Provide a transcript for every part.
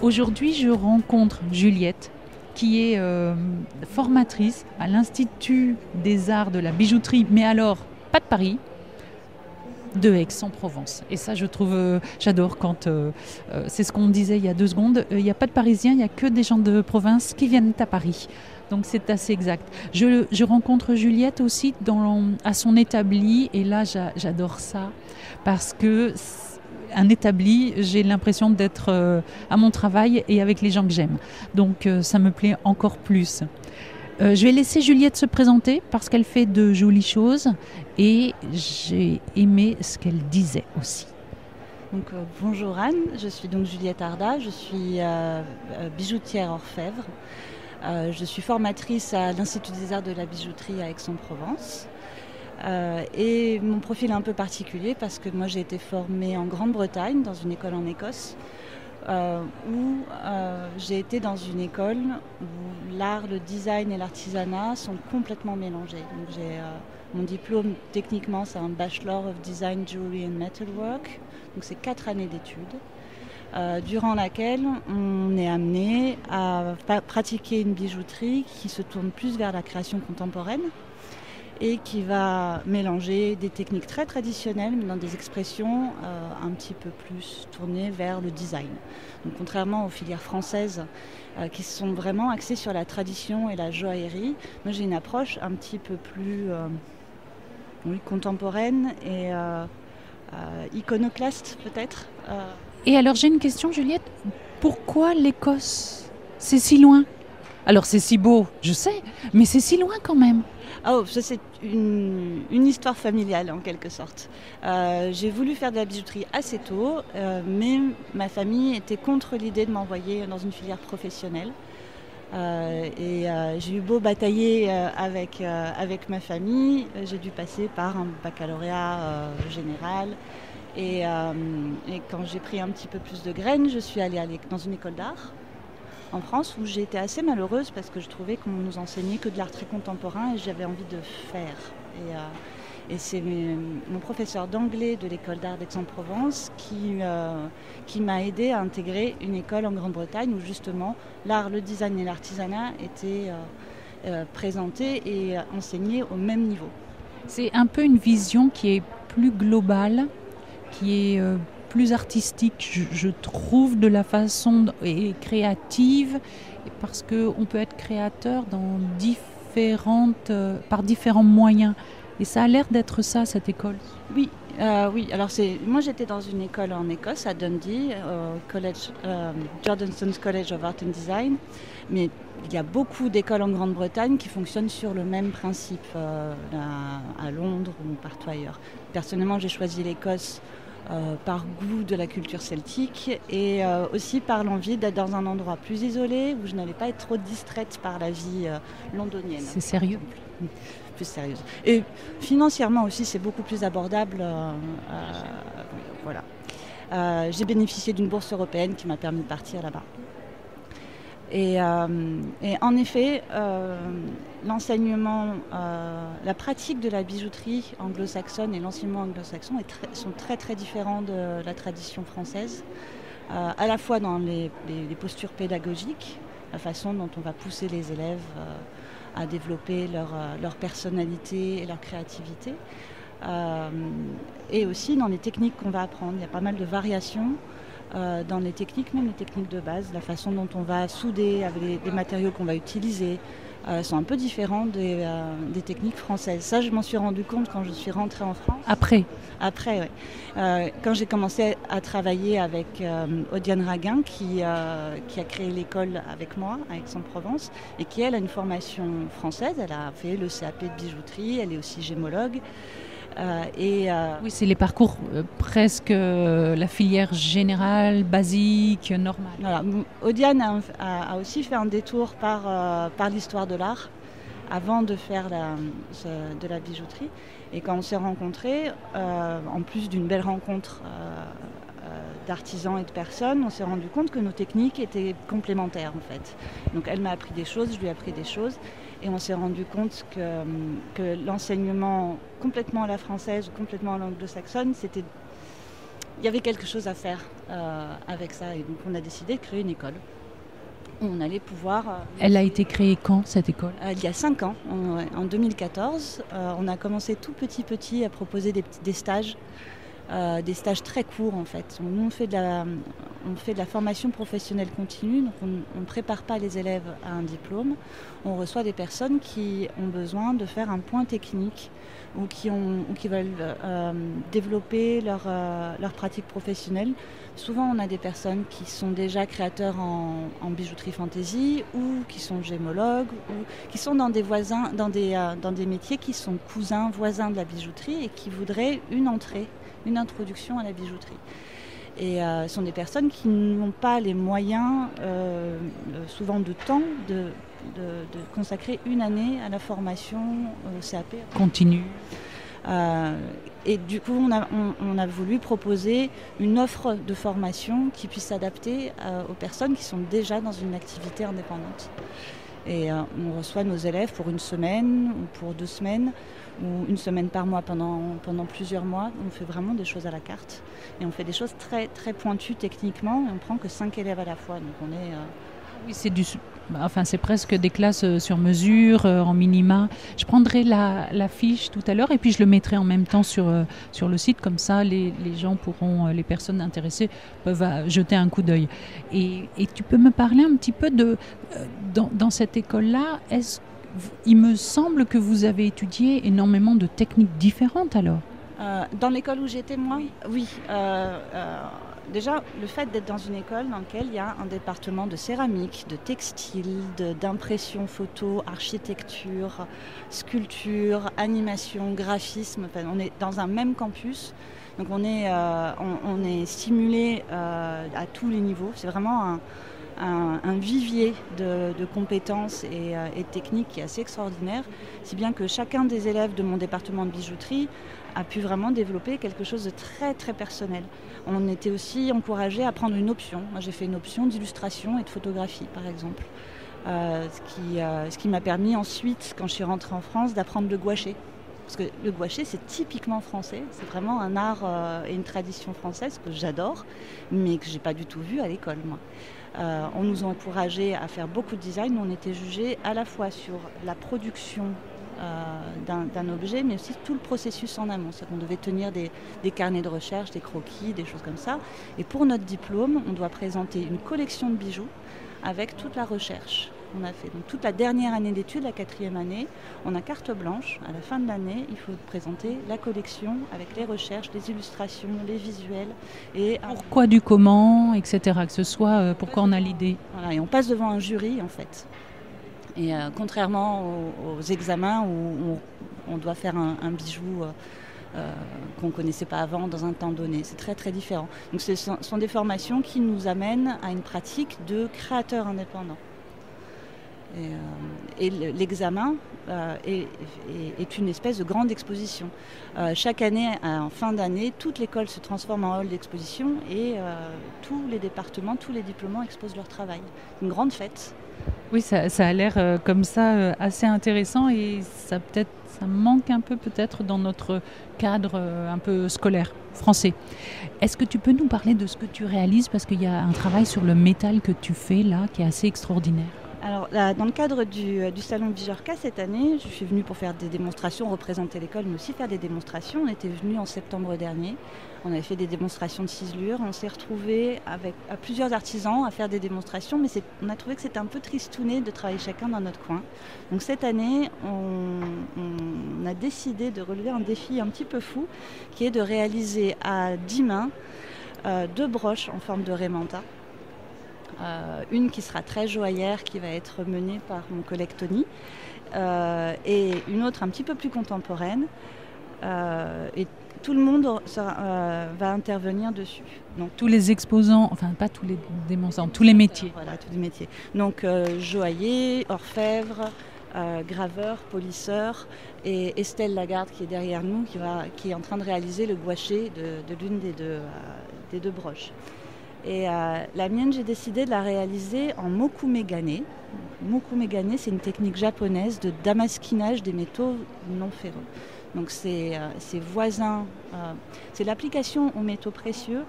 Aujourd'hui, je rencontre Juliette, qui est formatrice à l'Institut des Arts de la Bijouterie, mais alors pas de Paris, de Aix-en-Provence. Et ça, je trouve, j'adore quand, c'est ce qu'on disait il y a 2 secondes, il n'y a pas de Parisiens, il n'y a que des gens de province qui viennent à Paris. Donc c'est assez exact. Je rencontre Juliette aussi à son établi, et là j'adore ça, parce que un établi, j'ai l'impression d'être à mon travail et avec les gens que j'aime. Donc ça me plaît encore plus. Je vais laisser Juliette se présenter parce qu'elle fait de jolies choses et j'ai aimé ce qu'elle disait aussi. Donc, bonjour Anne, je suis donc Juliette Arda, je suis bijoutière orfèvre. Je suis formatrice à l'Institut des Arts de la Bijouterie à Aix-en-Provence. Et mon profil est un peu particulier parce que moi j'ai été formée en Grande-Bretagne, dans une école en Écosse, où j'ai été dans une école où l'art, le design et l'artisanat sont complètement mélangés. Donc j'ai mon diplôme, techniquement, c'est un Bachelor of Design, Jewelry and Metalwork. Donc c'est 4 années d'études, durant laquelle on est amené à pratiquer une bijouterie qui se tourne plus vers la création contemporaine et qui va mélanger des techniques très traditionnelles, mais dans des expressions un petit peu plus tournées vers le design. Donc, contrairement aux filières françaises qui sont vraiment axées sur la tradition et la joaillerie, moi j'ai une approche un petit peu plus contemporaine et iconoclaste peut-être. Et alors j'ai une question, Juliette. Pourquoi l'Écosse? C'est si loin. Alors c'est si beau, je sais, mais c'est si loin quand même. Oh, ça c'est une histoire familiale en quelque sorte. J'ai voulu faire de la bijouterie assez tôt, mais ma famille était contre l'idée de m'envoyer dans une filière professionnelle. J'ai eu beau batailler avec ma famille, j'ai dû passer par un baccalauréat général. Et quand j'ai pris un petit peu plus de graines, je suis allée dans une école d'art en France où j'ai été assez malheureuse parce que je trouvais qu'on nous enseignait que de l'art très contemporain et j'avais envie de faire. Et c'est mon professeur d'anglais de l'école d'art d'Aix-en-Provence qui m'a aidée à intégrer une école en Grande-Bretagne où justement l'art, le design et l'artisanat étaient présentés et enseignés au même niveau. C'est un peu une vision qui est plus globale, qui est plus artistique, je trouve, de la façon et créative, parce qu'on peut être créateur par différents moyens. Et ça a l'air d'être ça, cette école. Oui, oui. Alors moi j'étais dans une école en Écosse, à Dundee, Jordanstone's College of Art and Design. Mais il y a beaucoup d'écoles en Grande-Bretagne qui fonctionnent sur le même principe, à Londres ou partout ailleurs. Personnellement, j'ai choisi l'Écosse par goût de la culture celtique et aussi par l'envie d'être dans un endroit plus isolé où je n'allais pas être trop distraite par la vie londonienne. C'est sérieux? Plus sérieuse. Et financièrement aussi, c'est beaucoup plus abordable. Voilà. J'ai bénéficié d'une bourse européenne qui m'a permis de partir là-bas. Et en effet, l'enseignement, la pratique de la bijouterie anglo-saxonne et l'enseignement anglo-saxon sont très très différents de la tradition française, à la fois dans les postures pédagogiques, la façon dont on va pousser les élèves à développer leur personnalité et leur créativité, et aussi dans les techniques qu'on va apprendre. Il y a pas mal de variations dans les techniques, même les techniques de base, la façon dont on va souder avec les matériaux qu'on va utiliser sont un peu différents des techniques françaises. Ça, je m'en suis rendu compte quand je suis rentrée en France. Après, oui. Quand j'ai commencé à travailler avec Odiane Raguin, qui a créé l'école avec moi à Aix-en-Provence, et qui, elle, a une formation française. Elle a fait le CAP de bijouterie, elle est aussi gémologue. Oui, c'est les parcours presque la filière générale, basique, normale. Voilà. Odiane a aussi fait un détour par l'histoire de l'art avant de faire de la bijouterie. Et quand on s'est rencontrés, en plus d'une belle rencontre d'artisans et de personnes, on s'est rendu compte que nos techniques étaient complémentaires en fait. Donc elle m'a appris des choses, je lui ai appris des choses. Et on s'est rendu compte que l'enseignement complètement à la française ou complètement à l'anglo-saxonne, c'était il y avait quelque chose à faire avec ça. Et donc on a décidé de créer une école où on allait pouvoir... Elle a été créée quand, cette école ? Il y a 5 ans, en 2014. On a commencé tout petit à proposer des stages. Des stages très courts en fait. Nous on fait de la formation professionnelle continue, donc on ne prépare pas les élèves à un diplôme. On reçoit des personnes qui ont besoin de faire un point technique ou qui veulent développer leur pratique professionnelle. Souvent on a des personnes qui sont déjà créateurs en bijouterie fantaisie ou qui sont gémologues ou qui sont dans des métiers qui sont cousins, voisins de la bijouterie et qui voudraient une introduction à la bijouterie. Et ce sont des personnes qui n'ont pas les moyens, souvent de temps, de consacrer une année à la formation au CAP. Continue. Et du coup, on a voulu proposer une offre de formation qui puisse s'adapter aux personnes qui sont déjà dans une activité indépendante. Et on reçoit nos élèves pour une semaine ou pour 2 semaines ou une semaine par mois pendant plusieurs mois. On fait vraiment des choses à la carte et on fait des choses très, très pointues techniquement et on prend que 5 élèves à la fois. Donc on est... Oui, c'est presque des classes sur mesure, en minima. Je prendrai la fiche tout à l'heure et puis je le mettrai en même temps sur le site. Comme ça, les gens pourront, les personnes intéressées peuvent jeter un coup d'œil. Et tu peux me parler un petit peu dans cette école-là, il me semble que vous avez étudié énormément de techniques différentes alors. Dans l'école où j'étais, moi, oui. Déjà, le fait d'être dans une école dans laquelle il y a un département de céramique, de textile, d'impression photo, architecture, sculpture, animation, graphisme, enfin, on est dans un même campus. Donc on est stimulé à tous les niveaux. C'est vraiment un vivier de compétences et de techniques qui est assez extraordinaire, si bien que chacun des élèves de mon département de bijouterie a pu vraiment développer quelque chose de très très personnel. On était aussi encouragé à prendre une option. Moi j'ai fait une option d'illustration et de photographie par exemple, ce qui m'a permis ensuite, quand je suis rentrée en France, d'apprendre le gouaché. Parce que le gouaché, c'est typiquement français, c'est vraiment un art et une tradition française que j'adore, mais que je n'ai pas du tout vu à l'école, moi. On nous a encouragés à faire beaucoup de design, on était jugés à la fois sur la production d'un objet, mais aussi tout le processus en amont. C'est qu'on devait tenir des carnets de recherche, des croquis, des choses comme ça. Et pour notre diplôme, on doit présenter une collection de bijoux avec toute la recherche. On a fait donc toute la dernière année d'études, la 4e année, on a carte blanche. À la fin de l'année, il faut présenter la collection avec les recherches, les illustrations, les visuels. Et pourquoi du comment, etc. Que ce soit pourquoi on a l'idée. Voilà, et on passe devant un jury en fait. Et contrairement aux examens où on doit faire un bijou qu'on ne connaissait pas avant dans un temps donné. C'est très très différent. Donc ce sont des formations qui nous amènent à une pratique de créateur indépendant. Et l'examen est une espèce de grande exposition. Chaque année, en fin d'année, toute l'école se transforme en hall d'exposition et tous les départements, tous les diplômants exposent leur travail. Une grande fête. Oui, ça a l'air comme ça assez intéressant et ça manque un peu peut-être dans notre cadre un peu scolaire français. Est-ce que tu peux nous parler de ce que tu réalises, parce qu'il y a un travail sur le métal que tu fais là qui est assez extraordinaire. Alors, dans le cadre du salon Bijorka cette année, je suis venue pour faire des démonstrations, représenter l'école, mais aussi faire des démonstrations. On était venus en septembre dernier. On avait fait des démonstrations de ciselure. On s'est retrouvés avec plusieurs artisans à faire des démonstrations, mais on a trouvé que c'était un peu tristouné de travailler chacun dans notre coin. Donc cette année, on a décidé de relever un défi un petit peu fou, qui est de réaliser à 10 mains 2 broches en forme de rémanta. Une qui sera très joaillère, qui va être menée par mon collègue Tony, et une autre un petit peu plus contemporaine. Et tout le monde va intervenir dessus. Donc, tous les exposants, enfin pas tous les démonstrants, tous les métiers. Voilà, tous les métiers. Donc joaillier, orfèvre, graveur, polisseur, et Estelle Lagarde qui est derrière nous, qui est en train de réaliser le gouaché de l'une des deux broches. Et la mienne, j'ai décidé de la réaliser en mokumegane. Mokumegane, c'est une technique japonaise de damasquinage des métaux non ferreux. Donc c'est voisin, c'est l'application aux métaux précieux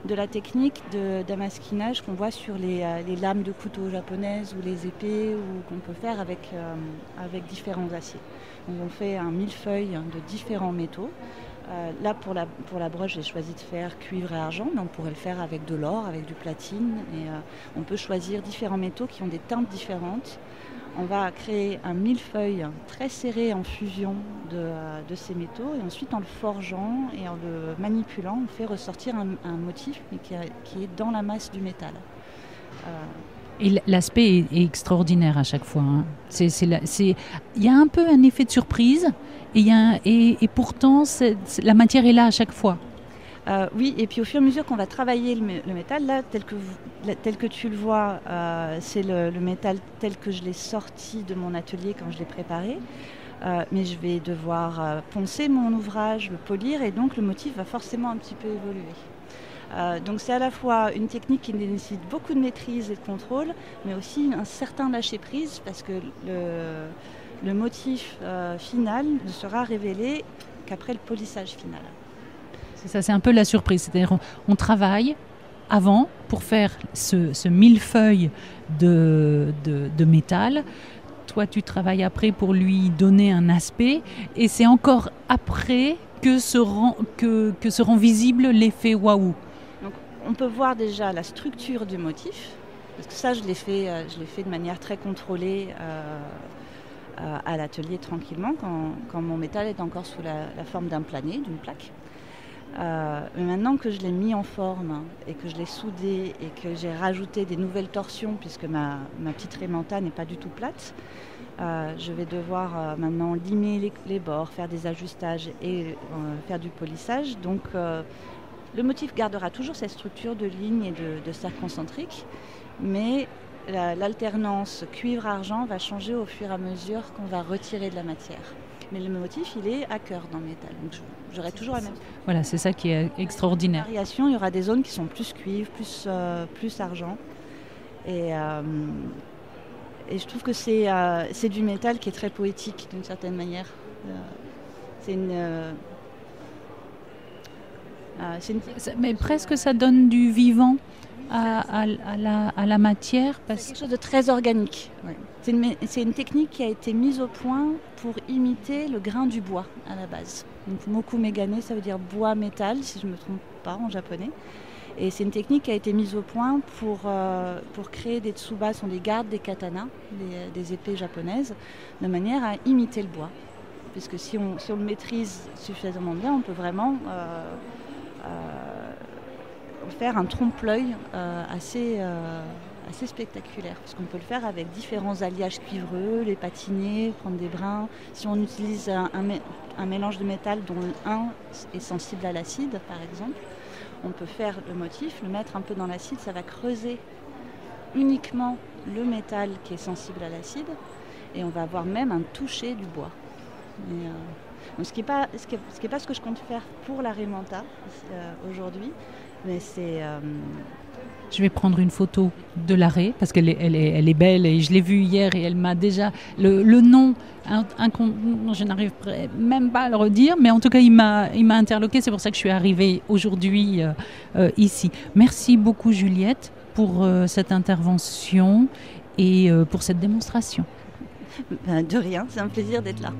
de la technique de damasquinage qu'on voit sur les lames de couteaux japonaises ou les épées ou qu'on peut faire avec différents aciers. Donc on fait un millefeuille de différents métaux. Là pour la broche j'ai choisi de faire cuivre et argent, mais on pourrait le faire avec de l'or, avec du platine. Et on peut choisir différents métaux qui ont des teintes différentes. On va créer un millefeuille très serré en fusion de ces métaux et ensuite en le forgeant et en le manipulant, on fait ressortir un motif mais qui est dans la masse du métal. Et l'aspect est extraordinaire à chaque fois. Hein. Il y a un peu un effet de surprise et pourtant la matière est là à chaque fois. Oui, et puis au fur et à mesure qu'on va travailler le métal, là, tel que tu le vois, c'est le métal tel que je l'ai sorti de mon atelier quand je l'ai préparé. Mais je vais devoir poncer mon ouvrage, le polir, et donc le motif va forcément un petit peu évoluer. Donc c'est à la fois une technique qui nécessite beaucoup de maîtrise et de contrôle, mais aussi un certain lâcher-prise, parce que le motif final ne sera révélé qu'après le polissage final. C'est ça, c'est un peu la surprise. C'est-à-dire on travaille avant pour faire ce millefeuille de métal. Toi, tu travailles après pour lui donner un aspect. Et c'est encore après que se rend visible l'effet waouh. Donc, on peut voir déjà la structure du motif. Parce que ça, je l'ai fait de manière très contrôlée à l'atelier tranquillement, quand mon métal est encore sous la forme d'un plané, d'une plaque. Mais maintenant que je l'ai mis en forme et que je l'ai soudé et que j'ai rajouté des nouvelles torsions puisque ma petite Raymanta n'est pas du tout plate, je vais devoir maintenant limer les bords, faire des ajustages et faire du polissage. Donc le motif gardera toujours cette structure de lignes et de cercles concentriques, mais l'alternance cuivre-argent va changer au fur et à mesure qu'on va retirer de la matière. Mais le motif, il est à cœur dans le métal. Donc j'aurai toujours la même. Voilà, c'est ça qui est extraordinaire. Variation, il y aura des zones qui sont plus cuivre, plus argent. Et je trouve que c'est du métal qui est très poétique d'une certaine manière. Mais presque ça donne du vivant à la matière. C'est quelque chose de très organique. Ouais. C'est une technique qui a été mise au point pour imiter le grain du bois à la base. Donc moku megane, ça veut dire bois métal, si je ne me trompe pas en japonais. Et c'est une technique qui a été mise au point pour créer des tsubas, sont des gardes, des katanas, des épées japonaises, de manière à imiter le bois. Puisque si on le maîtrise suffisamment bien, on peut vraiment faire un trompe-l'œil assez spectaculaire, parce qu'on peut le faire avec différents alliages cuivreux, les patiner, prendre des brins. Si on utilise un mélange de métal dont un est sensible à l'acide, par exemple, on peut faire le motif, le mettre un peu dans l'acide, ça va creuser uniquement le métal qui est sensible à l'acide, et on va avoir même un toucher du bois. Donc ce qui est pas ce que je compte faire pour la Raymanta aujourd'hui, mais c'est... Je vais prendre une photo de la raie parce qu'elle est belle et je l'ai vue hier et elle m'a déjà... Le nom, je n'arrive même pas à le redire, mais en tout cas il m'a interloqué, c'est pour ça que je suis arrivée aujourd'hui ici. Merci beaucoup Juliette pour cette intervention et pour cette démonstration. De rien, c'est un plaisir d'être là.